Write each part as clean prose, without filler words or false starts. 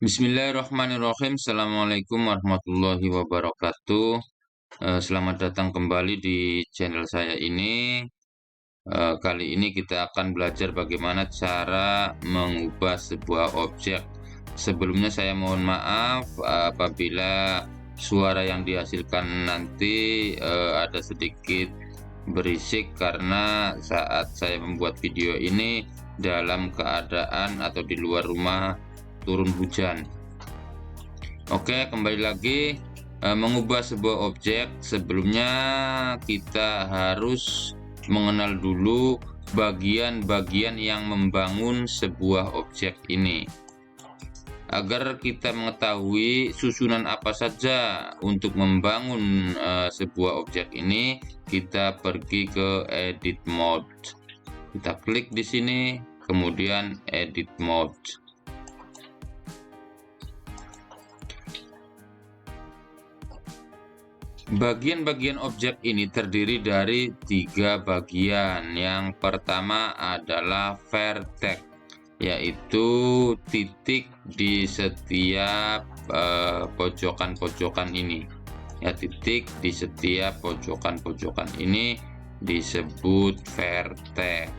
Bismillahirrahmanirrahim. Assalamualaikum warahmatullahi wabarakatuh. Selamat datang kembali di channel saya ini. Kali ini kita akan belajar bagaimana cara mengubah sebuah objek. Sebelumnya saya mohon maaf apabila suara yang dihasilkan nanti ada sedikit berisik, karena saat saya membuat video ini dalam keadaan atau di luar rumah turun hujan. Oke, kembali lagi. Mengubah sebuah objek, sebelumnya kita harus mengenal dulu bagian-bagian yang membangun sebuah objek ini. Agar kita mengetahui susunan apa saja untuk membangun sebuah objek ini, kita pergi ke edit mode. Kita klik di sini, kemudian edit mode. Bagian-bagian objek ini terdiri dari 3 bagian. Yang pertama adalah vertex, yaitu titik di setiap pojokan-pojokan ini. Ya, titik di setiap pojokan-pojokan ini disebut vertex.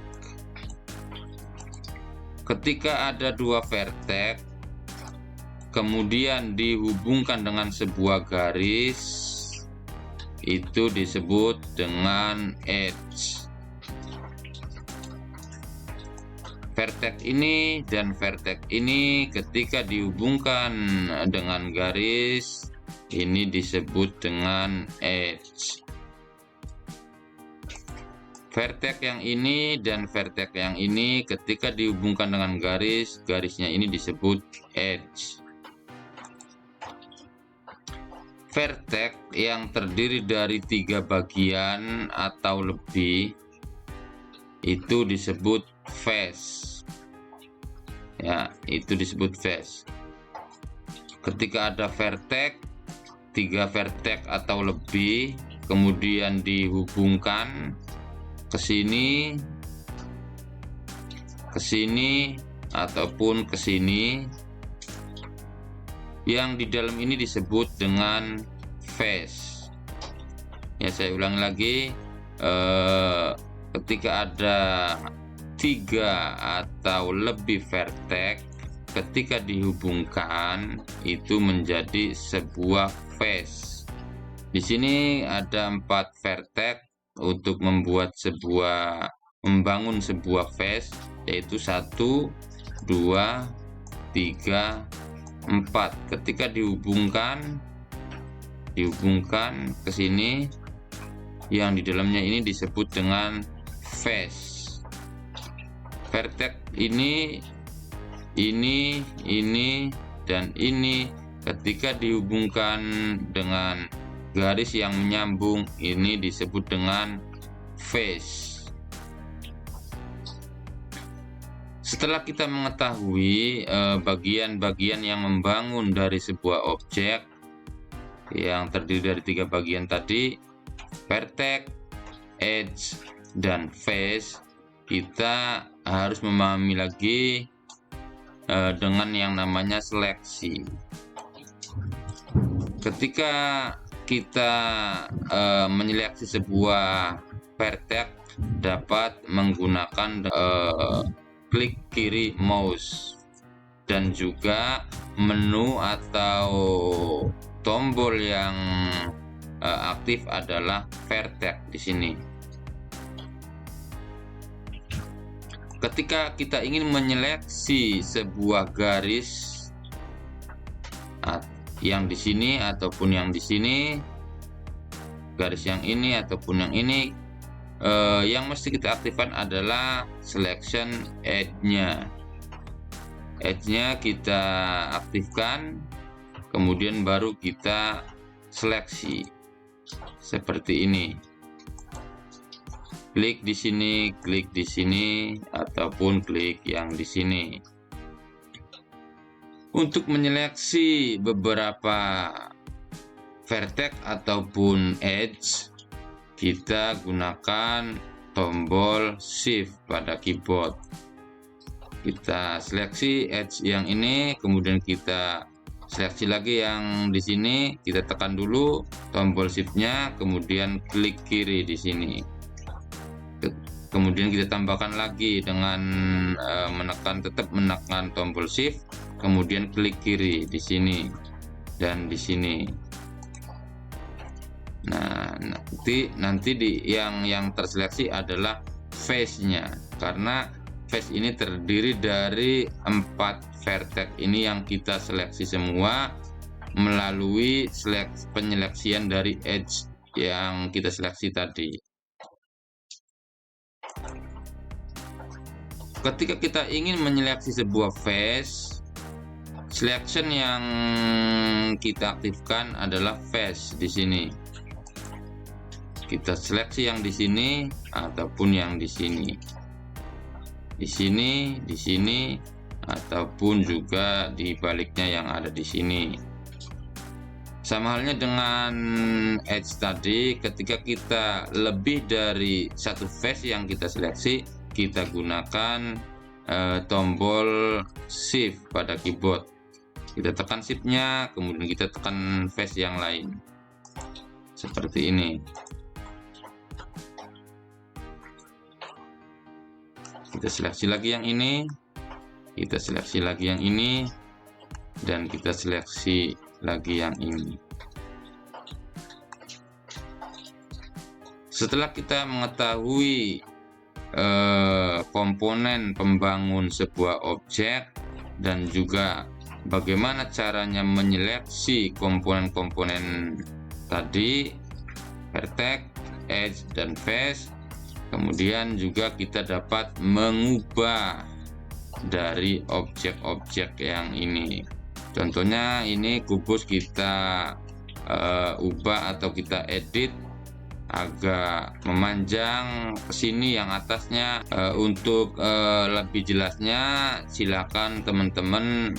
Ketika ada 2 vertex, kemudian dihubungkan dengan sebuah garis, itu disebut dengan edge. Vertex ini dan vertex ini ketika dihubungkan dengan garis, ini disebut dengan edge. Vertex yang ini dan vertex yang ini ketika dihubungkan dengan garis, garisnya ini disebut edge. Vertex yang terdiri dari 3 bagian atau lebih itu disebut face. Ya, itu disebut face. Ketika ada vertex, 3 vertex atau lebih, kemudian dihubungkan ke sini, ataupun ke sini, yang di dalam ini disebut dengan face. Ya, saya ulang lagi, ketika ada 3 atau lebih vertex, ketika dihubungkan itu menjadi sebuah face. Di sini ada 4 vertex untuk membangun sebuah face, yaitu 1, 2, 3, 4. Ketika dihubungkan ke sini, yang di dalamnya ini disebut dengan face. Vertex ini, dan ini ketika dihubungkan dengan garis yang menyambung, ini disebut dengan face. Setelah kita mengetahui bagian-bagian yang membangun dari sebuah objek yang terdiri dari 3 bagian tadi, vertex, edge, dan face, kita harus memahami lagi dengan yang namanya seleksi. Ketika kita menyeleksi sebuah vertex, dapat menggunakan klik kiri mouse, dan juga menu atau tombol yang aktif adalah vertex di sini. Ketika kita ingin menyeleksi sebuah garis yang di sini ataupun yang di sini, garis yang ini ataupun yang ini, yang mesti kita aktifkan adalah selection edge-nya. Edge-nya kita aktifkan, kemudian baru kita seleksi seperti ini. Klik di sini, ataupun klik yang di sini. Untuk menyeleksi beberapa vertex ataupun edge, kita gunakan tombol shift pada keyboard. Kita seleksi edge yang ini, kemudian kita seleksi lagi yang di sini, kita tekan dulu tombol shift-nya, kemudian klik kiri di sini. Kemudian kita tambahkan lagi dengan tetap menekan tombol shift, kemudian klik kiri di sini dan di sini. Nah, nanti yang terseleksi adalah face-nya, karena face ini terdiri dari 4 vertex ini yang kita seleksi semua melalui penyeleksian dari edge yang kita seleksi tadi. Ketika kita ingin menyeleksi sebuah face, selection yang kita aktifkan adalah face di sini. Kita seleksi yang di sini ataupun yang di sini, di sini, ataupun juga di baliknya yang ada di sini. Sama halnya dengan edge tadi, ketika kita lebih dari satu face yang kita seleksi, kita gunakan tombol shift pada keyboard. Kita tekan shift-nya, kemudian kita tekan face yang lain. Seperti ini. Kita seleksi lagi yang ini, kita seleksi lagi yang ini, dan kita seleksi lagi yang ini. Setelah kita mengetahui komponen pembangun sebuah objek dan juga bagaimana caranya menyeleksi komponen-komponen tadi, vertex, edge, dan face, kemudian juga kita dapat mengubah dari objek-objek yang ini. Contohnya ini kubus kita ubah atau kita edit agak memanjang ke sini yang atasnya. Untuk lebih jelasnya silakan teman-teman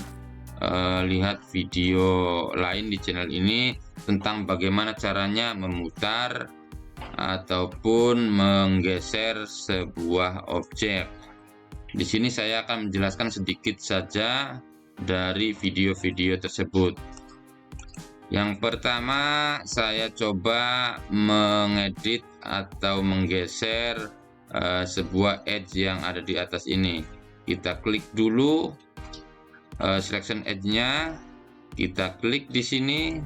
lihat video lain di channel ini tentang bagaimana caranya memutar ataupun menggeser sebuah objek. Di sini saya akan menjelaskan sedikit saja dari video-video tersebut. Yang pertama, saya coba mengedit atau menggeser sebuah edge yang ada di atas ini. Kita klik dulu selection edge-nya, kita klik di sini,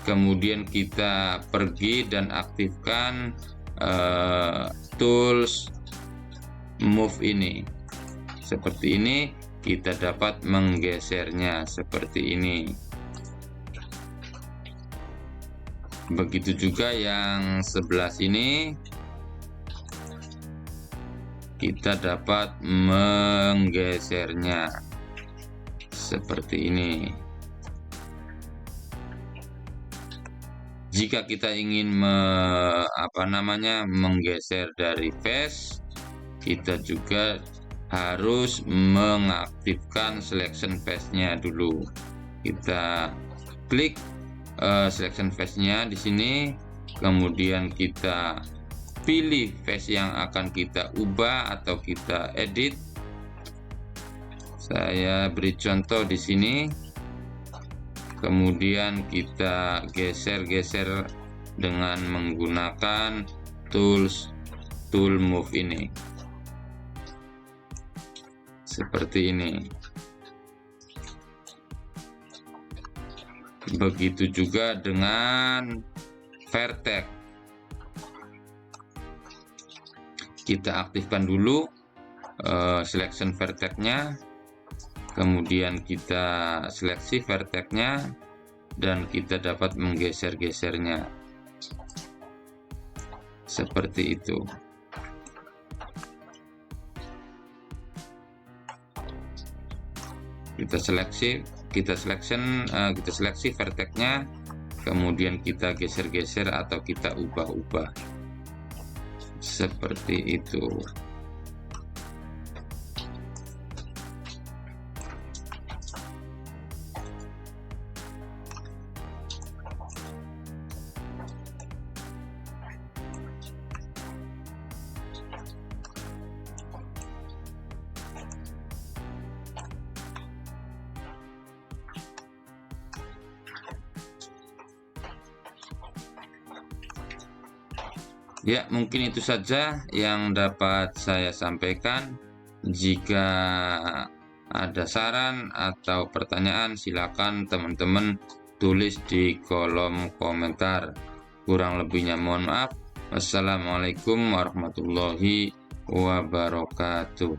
kemudian kita pergi dan aktifkan tools move ini. Seperti ini, kita dapat menggesernya seperti ini. Begitu juga yang sebelah sini, kita dapat menggesernya seperti ini. Jika kita ingin menggeser dari face, kita juga harus mengaktifkan selection face-nya dulu. Kita klik selection face-nya di sini, kemudian kita pilih face yang akan kita ubah atau kita edit. Saya beri contoh di sini, kemudian kita geser-geser dengan menggunakan tool move ini, seperti ini. Begitu juga dengan vertex. Kita aktifkan dulu selection vertex-nya, kemudian kita seleksi vertex-nya, dan kita dapat menggeser-gesernya seperti itu. Kita seleksi vertex-nya, kemudian kita geser-geser atau kita ubah-ubah seperti itu. Ya, mungkin itu saja yang dapat saya sampaikan. Jika ada saran atau pertanyaan, silakan teman-teman tulis di kolom komentar. Kurang lebihnya mohon maaf. Wassalamualaikum warahmatullahi wabarakatuh.